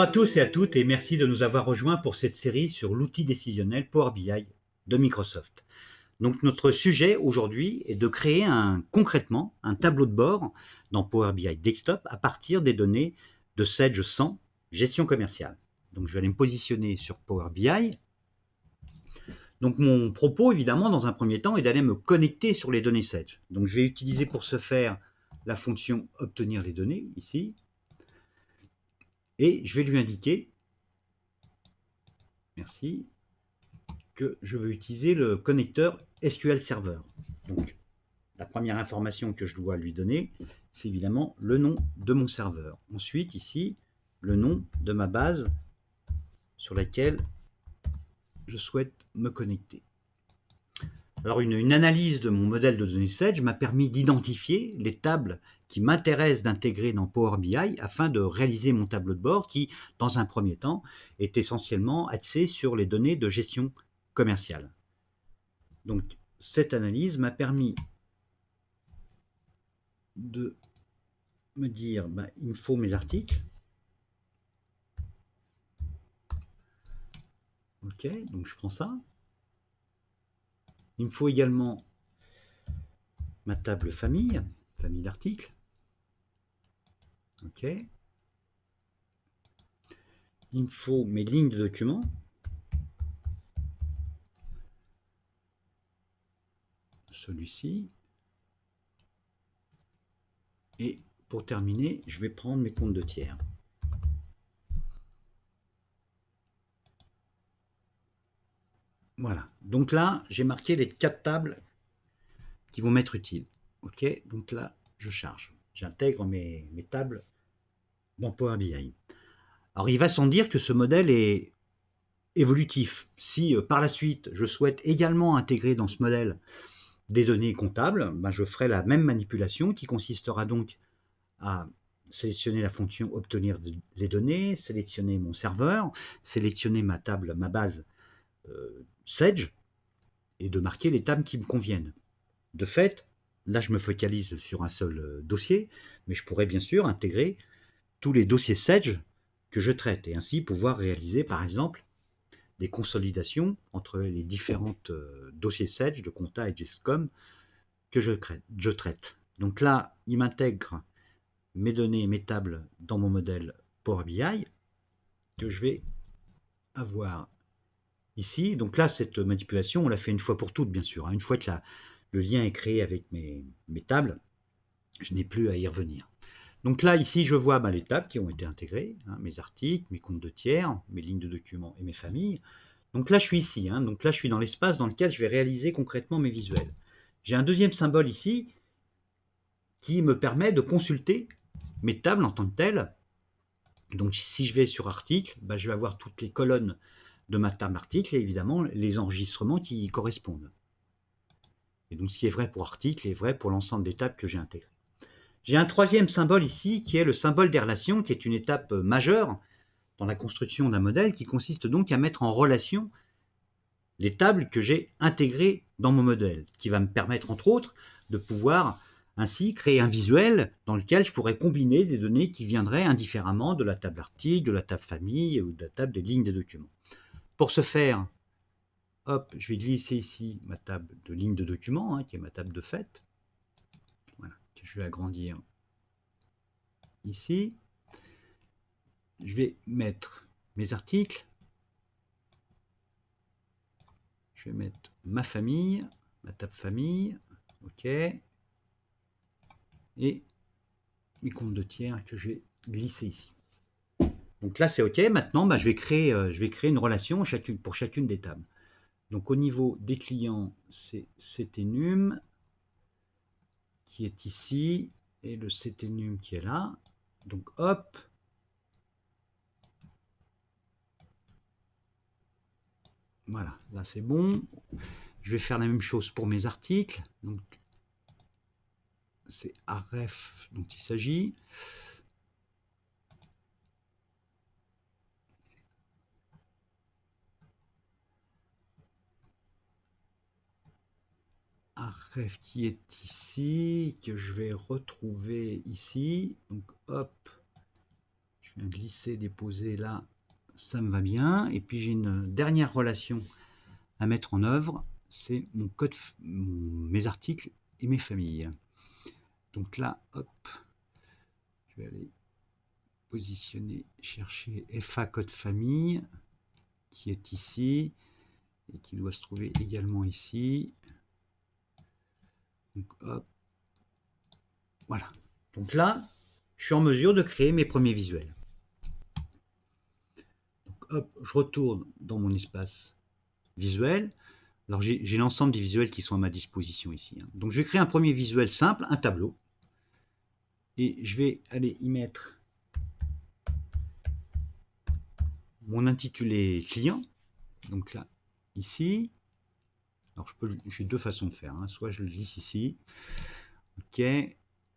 à tous et à toutes et merci de nous avoir rejoints pour cette série sur l'outil décisionnel Power BI de Microsoft. Donc notre sujet aujourd'hui est de créer concrètement un tableau de bord dans Power BI Desktop à partir des données de Sage 100, gestion commerciale. Donc je vais aller me positionner sur Power BI. Donc mon propos évidemment dans un premier temps est d'aller me connecter sur les données Sage. Donc je vais utiliser pour ce faire la fonction obtenir les données ici et je vais lui indiquer, merci, que je veux utiliser le connecteur SQL Server. Donc, la première information que je dois lui donner, c'est évidemment le nom de mon serveur. Ensuite, ici, le nom de ma base sur laquelle je souhaite me connecter. Alors, une analyse de mon modèle de données Sage m'a permis d'identifier les tables qui m'intéressent d'intégrer dans Power BI afin de réaliser mon tableau de bord qui, dans un premier temps, est essentiellement axé sur les données de gestion commerciale. Donc, cette analyse m'a permis de me dire, il me faut mes articles. Ok, donc je prends ça. Il me faut également ma table famille d'articles. Ok. Il me faut mes lignes de documents. Celui-ci. Et pour terminer, je vais prendre mes comptes de tiers. Voilà. Donc là, j'ai marqué les 4 tables qui vont m'être utiles. Ok. Donc là, je charge. J'intègre mes tables dans Power BI. Alors, il va sans dire que ce modèle est évolutif. Si par la suite, je souhaite également intégrer dans ce modèle des données comptables, je ferai la même manipulation qui consistera donc à sélectionner la fonction obtenir les données, sélectionner mon serveur, sélectionner ma table, ma base Sage et de marquer les tables qui me conviennent. De fait, là je me focalise sur un seul dossier, mais je pourrais bien sûr intégrer tous les dossiers Sage que je traite et ainsi pouvoir réaliser par exemple des consolidations entre les différents dossiers Sage de compta et Gestcom que je traite. Donc là, il m'intègre mes données, mes tables dans mon modèle Power BI que je vais avoir ici. Donc là, cette manipulation, on l'a fait une fois pour toutes, bien sûr. Une fois que le lien est créé avec mes tables, je n'ai plus à y revenir. Donc là, ici, je vois les tables qui ont été intégrées, mes articles, mes comptes de tiers, mes lignes de documents et mes familles. Donc là, je suis ici. Donc là, je suis dans l'espace dans lequel je vais réaliser concrètement mes visuels. J'ai un deuxième symbole ici qui me permet de consulter mes tables en tant que telles. Donc si je vais sur article, je vais avoir toutes les colonnes de ma table article et évidemment les enregistrements qui y correspondent. Et donc ce qui est vrai pour article est vrai pour l'ensemble des tables que j'ai intégrées. J'ai un troisième symbole ici qui est le symbole des relations, qui est une étape majeure dans la construction d'un modèle, qui consiste donc à mettre en relation les tables que j'ai intégrées dans mon modèle, qui va me permettre entre autres de pouvoir ainsi créer un visuel dans lequel je pourrais combiner des données qui viendraient indifféremment de la table article, de la table famille ou de la table des lignes des documents. Pour ce faire, hop, je vais glisser ici ma table de lignes de documents, qui est ma table de fait. Voilà, que je vais agrandir ici. Je vais mettre mes articles. Je vais mettre ma famille, ma table famille. OK. Et mes comptes de tiers que je vais glisser ici. Donc là, c'est OK. Maintenant, je vais créer une relation pour chacune des tables. Donc au niveau des clients, c'est CTNUM qui est ici et le CTNUM qui est là. Donc hop. Voilà, là c'est bon. Je vais faire la même chose pour mes articles. Donc c'est AREF dont il s'agit. AREF qui est ici, que je vais retrouver ici. Donc hop, je Je viens glisser, déposer là, ça me va bien. Et puis j'ai une dernière relation à mettre en œuvre, c'est mon code, mes articles et mes familles. Donc là, hop, je vais aller positionner, chercher FA code famille, qui est ici, et qui doit se trouver également ici. Donc hop, voilà. Donc là, je suis en mesure de créer mes premiers visuels. Donc hop, je retourne dans mon espace visuel. Alors j'ai l'ensemble des visuels qui sont à ma disposition ici. Donc je vais créer un premier visuel simple, un tableau. Et je vais aller y mettre mon intitulé client. Donc là, ici. Alors j'ai deux façons de faire. Soit je le glisse ici. OK.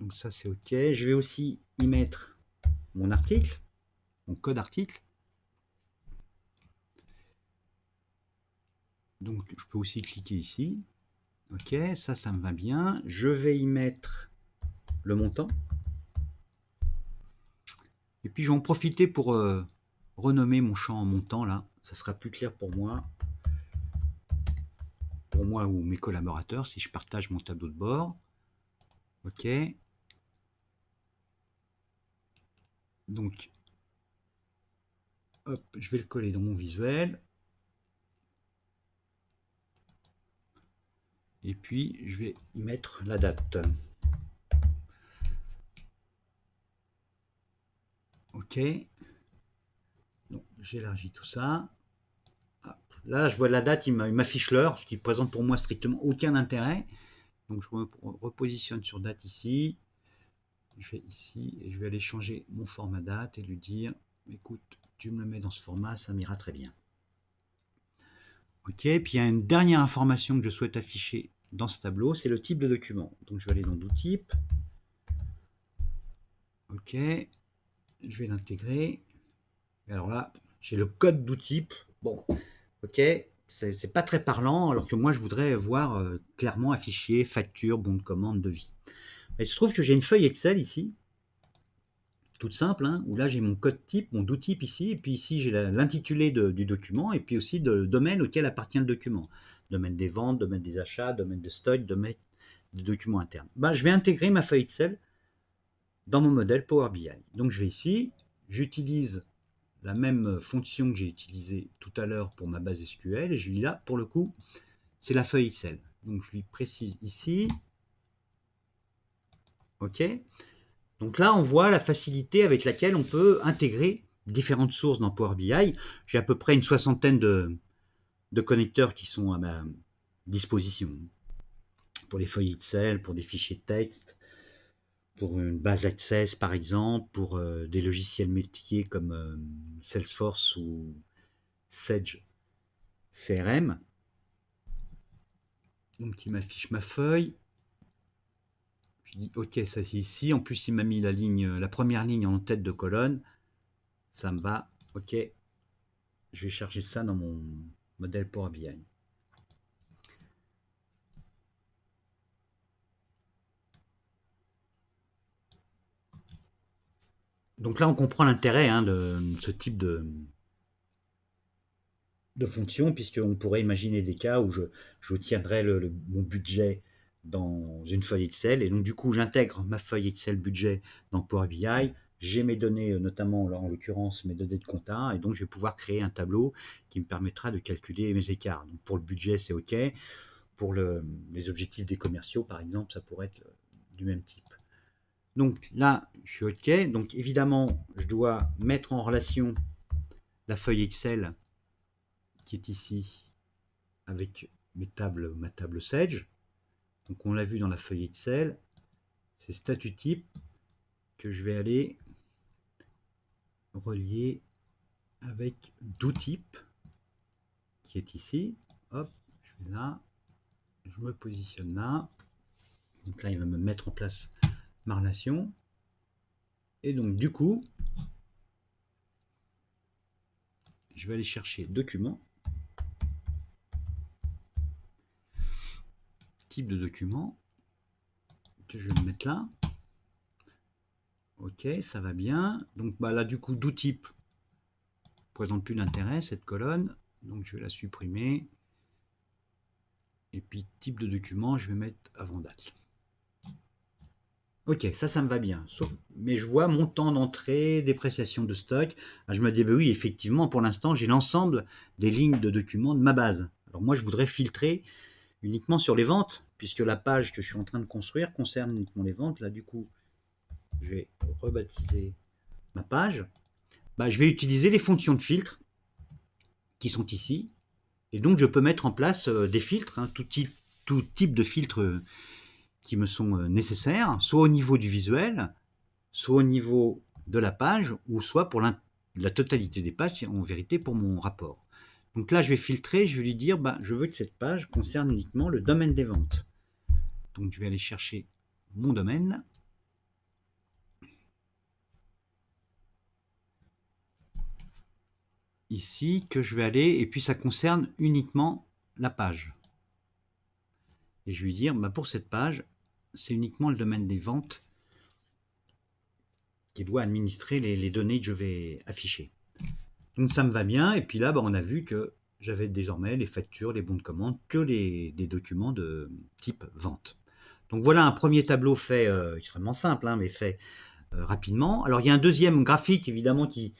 Donc ça c'est OK. Je vais aussi y mettre mon article, mon code article. Donc je peux aussi cliquer ici. OK, ça me va bien. Je vais y mettre le montant. Et puis je vais en profiter pour renommer mon champ en montant là. Ça sera plus clair pour moi ou mes collaborateurs si je partage mon tableau de bord. OK. Donc, hop, je vais le coller dans mon visuel. Et puis, je vais y mettre la date. OK. Donc, j'élargis tout ça. Hop. Là, je vois la date, il m'affiche l'heure, ce qui présente pour moi strictement aucun intérêt. Donc, je repositionne sur date ici. Je vais ici et je vais aller changer mon format date et lui dire, écoute, tu me le mets dans ce format, ça m'ira très bien. OK, puis il y a une dernière information que je souhaite afficher dans ce tableau, c'est le type de document. Donc je vais aller dans d'outils. OK, je vais l'intégrer. Alors là, j'ai le code d'outils. Bon, OK, c'est pas très parlant, alors que moi je voudrais voir clairement affiché facture, bon de commande, devis. Il se trouve que j'ai une feuille Excel ici, toute simple, où là j'ai mon code type, mon do-type ici, et puis ici j'ai l'intitulé du document, et puis aussi le domaine auquel appartient le document. Domaine des ventes, domaine des achats, domaine de stock, domaine des documents internes. Je vais intégrer ma feuille Excel dans mon modèle Power BI. Donc je vais ici, j'utilise la même fonction que j'ai utilisée tout à l'heure pour ma base SQL, et je lui dis là, pour le coup, c'est la feuille Excel. Donc je lui précise ici, OK. Donc là, on voit la facilité avec laquelle on peut intégrer différentes sources dans Power BI. J'ai à peu près une soixantaine de connecteurs qui sont à ma disposition. Pour les feuilles Excel, pour des fichiers de texte, pour une base Access par exemple, pour des logiciels métiers comme Salesforce ou Sage CRM. Donc il m'affiche ma feuille. Je dis OK, ça c'est ici. En plus, il m'a mis la première ligne en tête de colonne. Ça me va. OK. Je vais charger ça dans mon modèle Power BI. Donc là, on comprend l'intérêt de ce type de fonction, puisqu'on pourrait imaginer des cas où je tiendrais mon budget dans une feuille Excel, et donc du coup, j'intègre ma feuille Excel budget dans Power BI, j'ai mes données, notamment en l'occurrence mes données de compta, et donc je vais pouvoir créer un tableau qui me permettra de calculer mes écarts. Donc pour le budget, c'est OK. Pour les objectifs des commerciaux, par exemple, ça pourrait être du même type. Donc là, je suis OK. Donc évidemment, je dois mettre en relation la feuille Excel qui est ici avec ma table Sage. Donc on l'a vu dans la feuille Excel. C'est statut type que je vais aller relier avec dotype qui est ici. Hop, je vais là. Je me positionne là. Donc là, il va me mettre en place ma relation. Et donc du coup, je vais aller chercher document, type de document, que je vais me mettre là. Ok, ça va bien. Donc bah, là, du coup, d'outils présente plus d'intérêt, cette colonne. Donc je vais la supprimer. Et puis type de document, je vais mettre avant date. Ok, ça me va bien. Sauf, mais je vois montant d'entrée, dépréciation de stock. Ah, je me dis, bah oui, effectivement, pour l'instant, j'ai l'ensemble des lignes de documents de ma base. Alors moi, je voudrais filtrer uniquement sur les ventes, puisque la page que je suis en train de construire concerne uniquement les ventes. Là, du coup, je vais rebaptiser ma page. Bah, je vais utiliser les fonctions de filtre qui sont ici. Et donc, je peux mettre en place des filtres, hein, tout type de filtres qui me sont nécessaires, soit au niveau du visuel, soit au niveau de la page, ou soit pour la totalité des pages, en vérité pour mon rapport. Donc là, je vais filtrer, je vais lui dire, bah, je veux que cette page concerne uniquement le domaine des ventes. Donc je vais aller chercher mon domaine. Ici, que je vais aller, et puis ça concerne uniquement la page. Et je vais lui dire, bah, pour cette page, c'est uniquement le domaine des ventes qui doit administrer les données que je vais afficher. Donc ça me va bien, et puis là, bah, on a vu que j'avais désormais les factures, les bons de commande, que des documents de type vente. Donc voilà un premier tableau fait extrêmement simple, hein, mais fait rapidement. Alors il y a un deuxième graphique, évidemment, qui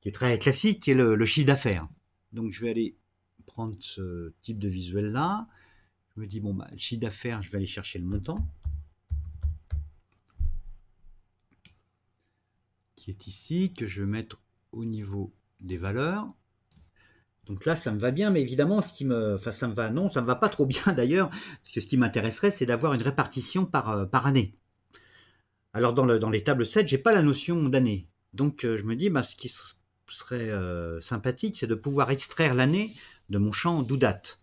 est très classique, qui est le chiffre d'affaires. Donc je vais aller prendre ce type de visuel-là. Je me dis, bon, bah, le chiffre d'affaires, je vais aller chercher le montant, qui est ici, que je vais mettre au niveau des valeurs. Donc là, ça me va bien, mais évidemment, ça me va, non, ça me va pas trop bien d'ailleurs, parce que ce qui m'intéresserait, c'est d'avoir une répartition par année. Alors dans les tables 7, j'ai pas la notion d'année. Donc je me dis, bah, ce qui serait sympathique, c'est de pouvoir extraire l'année de mon champ d'où date.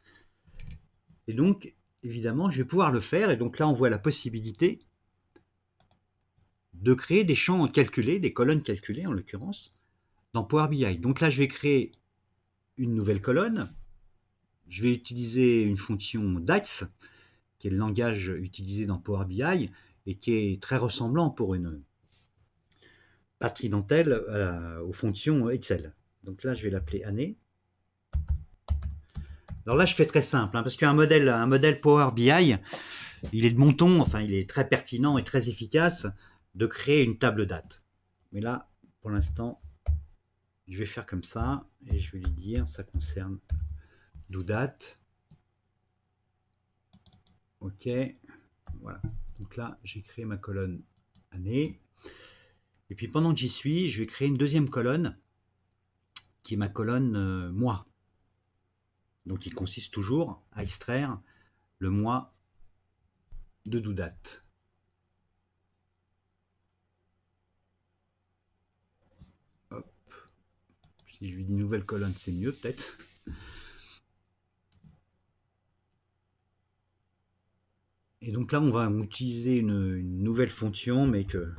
Et donc, évidemment, je vais pouvoir le faire. Et donc là, on voit la possibilité de créer des champs calculés, des colonnes calculées en l'occurrence, dans Power BI. Donc là, je vais créer une nouvelle colonne. Je vais utiliser une fonction DAX, qui est le langage utilisé dans Power BI et qui est très ressemblant pour une patrie dentelle aux fonctions Excel. Donc là, je vais l'appeler année. Alors là, je fais très simple, hein, parce qu'un modèle Power BI, il est de mon ton, enfin, il est très pertinent et très efficace de créer une table date. Mais là, pour l'instant, je vais faire comme ça et je vais lui dire, ça concerne d'où date. Ok, voilà. Donc là, j'ai créé ma colonne année. Et puis pendant que j'y suis, je vais créer une deuxième colonne qui est ma colonne mois. Donc il consiste toujours à extraire le mois de d'où date. Hop. Si je lui dis nouvelle colonne, c'est mieux peut-être. Et donc là, on va utiliser une nouvelle fonction, mais que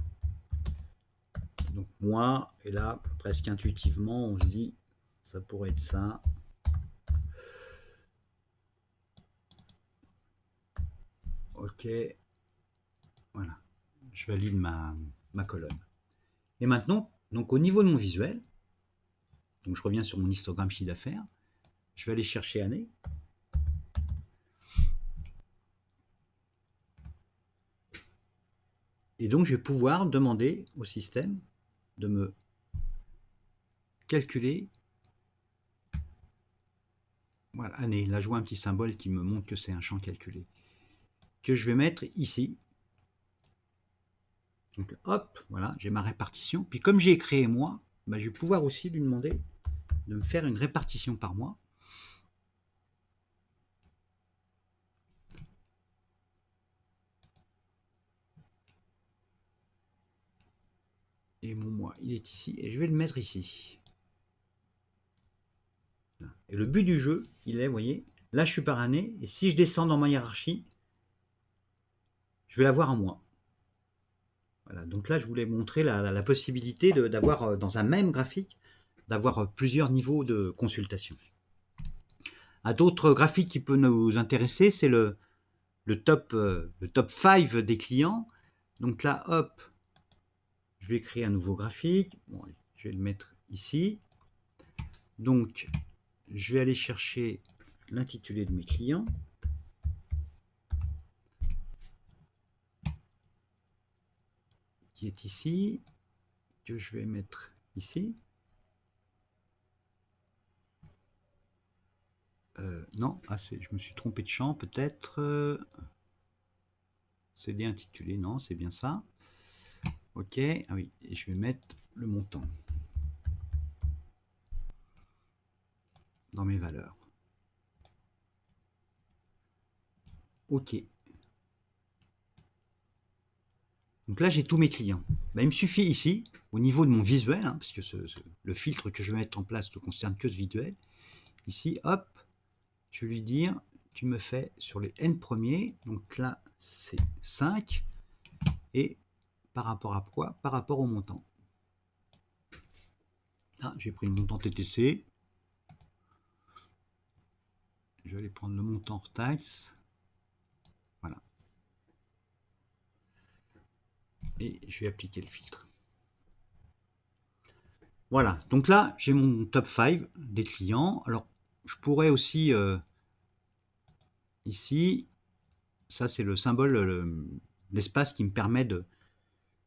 donc mois, et là, presque intuitivement, on se dit, ça pourrait être ça. Ok, voilà, je valide ma colonne. Et maintenant, donc au niveau de mon visuel, donc je reviens sur mon histogramme chiffre d'affaires, je vais aller chercher année. Et donc je vais pouvoir demander au système de me calculer, voilà, année. Là je vois un petit symbole qui me montre que c'est un champ calculé, que je vais mettre ici. Donc hop, voilà, j'ai ma répartition. Puis comme j'ai créé mois, bah, je vais pouvoir aussi lui demander de me faire une répartition par mois. Et mon mois, il est ici, et je vais le mettre ici. Et le but du jeu, il est, vous voyez, là je suis par année, et si je descends dans ma hiérarchie, je vais l'avoir en mois. Voilà, donc là je voulais montrer la possibilité d'avoir dans un même graphique, d'avoir plusieurs niveaux de consultation. Un autre graphique qui peut nous intéresser, c'est le top 5 des clients. Donc là, hop, je vais créer un nouveau graphique. Bon, je vais le mettre ici. Donc, je vais aller chercher l'intitulé de mes clients. Qui est ici, que je vais mettre ici. Non, je me suis trompé de champ peut-être. CD intitulé, non, c'est bien ça. Ok, ah oui, et je vais mettre le montant dans mes valeurs. Ok. Donc là, j'ai tous mes clients. Ben, il me suffit ici, au niveau de mon visuel, hein, parce que le filtre que je vais mettre en place ne concerne que ce visuel. Ici, hop, je vais lui dire, tu me fais sur les n premiers, donc là, c'est 5, et par rapport à quoi? Par rapport au montant. Ah, j'ai pris le montant TTC. Je vais aller prendre le montant hors taxe. Voilà. Et je vais appliquer le filtre. Voilà. Donc là, j'ai mon top 5 des clients. Alors, je pourrais aussi, ici, ça c'est le symbole, l'espace qui me permet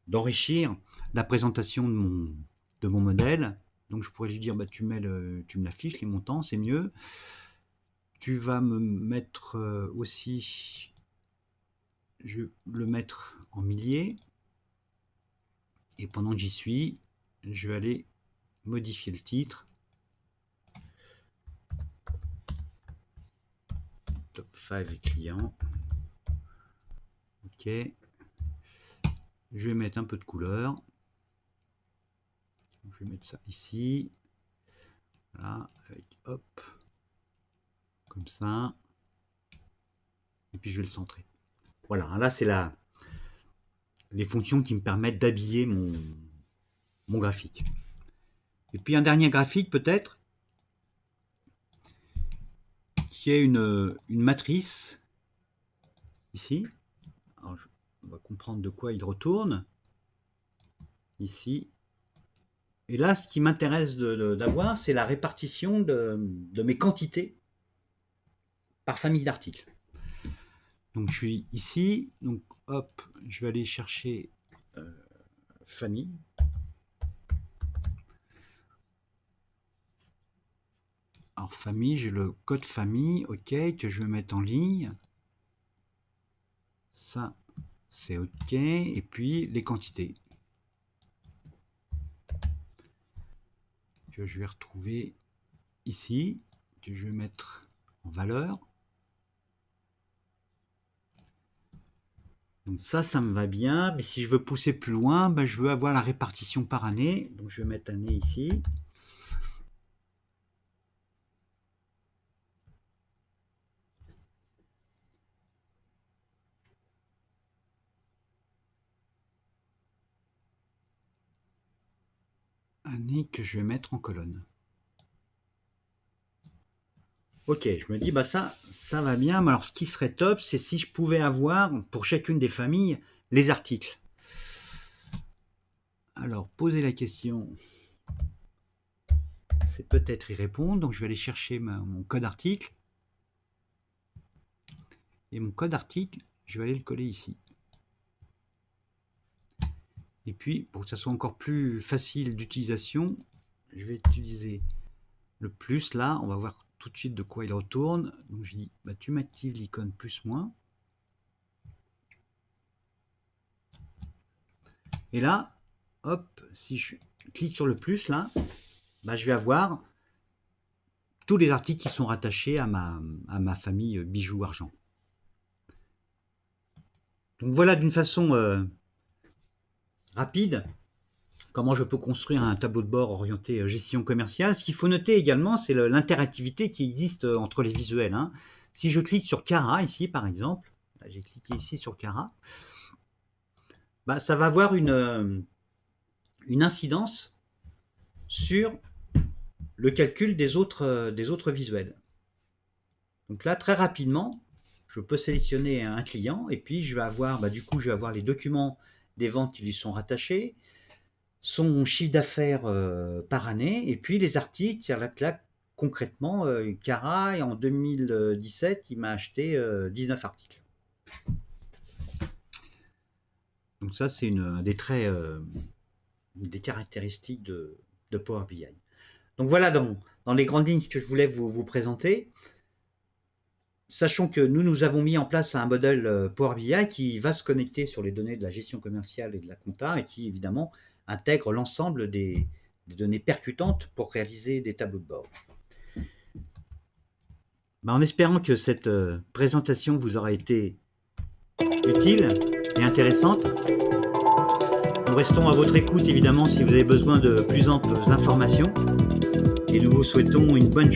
d'enrichir la présentation de mon modèle. Donc je pourrais lui dire, bah, tu me l'affiches, les montants, c'est mieux. Tu vas me mettre aussi, je vais le mettre en milliers. Et pendant que j'y suis, je vais aller modifier le titre. Top 5 clients. Ok. Je vais mettre un peu de couleur. Je vais mettre ça ici. Voilà, avec hop, comme ça. Et puis je vais le centrer. Voilà, là c'est les fonctions qui me permettent d'habiller mon graphique. Et puis un dernier graphique peut-être, qui est une matrice, ici. Alors, on va comprendre de quoi il retourne. Ici. Et là, ce qui m'intéresse d'avoir, c'est la répartition de mes quantités par famille d'articles. Donc je suis ici, donc hop, je vais aller chercher famille. Alors famille, j'ai le code famille, ok, que je vais mettre en ligne. Ça, c'est ok. Et puis les quantités que je vais retrouver ici, que je vais mettre en valeur. Donc ça me va bien. Mais si je veux pousser plus loin, ben, je veux avoir la répartition par année. Donc je vais mettre année ici. Année que je vais mettre en colonne. Ok, je me dis, bah ça va bien. Mais alors, ce qui serait top, c'est si je pouvais avoir, pour chacune des familles, les articles. Alors, poser la question, c'est peut-être y répondre. Donc, je vais aller chercher mon code article. Et mon code article, je vais aller le coller ici. Et puis, pour que ça soit encore plus facile d'utilisation, je vais utiliser le plus là. On va voir tout de suite de quoi il retourne. Donc, je dis, bah, tu m'actives l'icône plus-moins. Et là, hop, si je clique sur le plus là, bah, je vais avoir tous les articles qui sont rattachés à ma famille bijoux argent. Donc voilà d'une façon rapide comment je peux construire un tableau de bord orienté gestion commerciale. Ce qu'il faut noter également, c'est l'interactivité qui existe entre les visuels. Hein. Si je clique sur Cara ici par exemple, j'ai cliqué ici sur Cara, bah, ça va avoir une incidence sur le calcul des autres visuels. Donc là, très rapidement, je peux sélectionner un client et puis je vais avoir, bah, du coup, je vais avoir les documents des ventes qui lui sont rattachés. son chiffre d'affaires par année, et puis les articles, c'est-à-dire là, concrètement, Cara, en 2017, il m'a acheté 19 articles. Donc ça, c'est un des traits, des caractéristiques de Power BI. Donc voilà dans les grandes lignes ce que je voulais vous présenter. Sachons que nous avons mis en place un modèle Power BI qui va se connecter sur les données de la gestion commerciale et de la compta et qui évidemment intègre l'ensemble des données percutantes pour réaliser des tableaux de bord. En espérant que cette présentation vous aura été utile et intéressante. Nous restons à votre écoute évidemment si vous avez besoin de plus amples informations et nous vous souhaitons une bonne journée.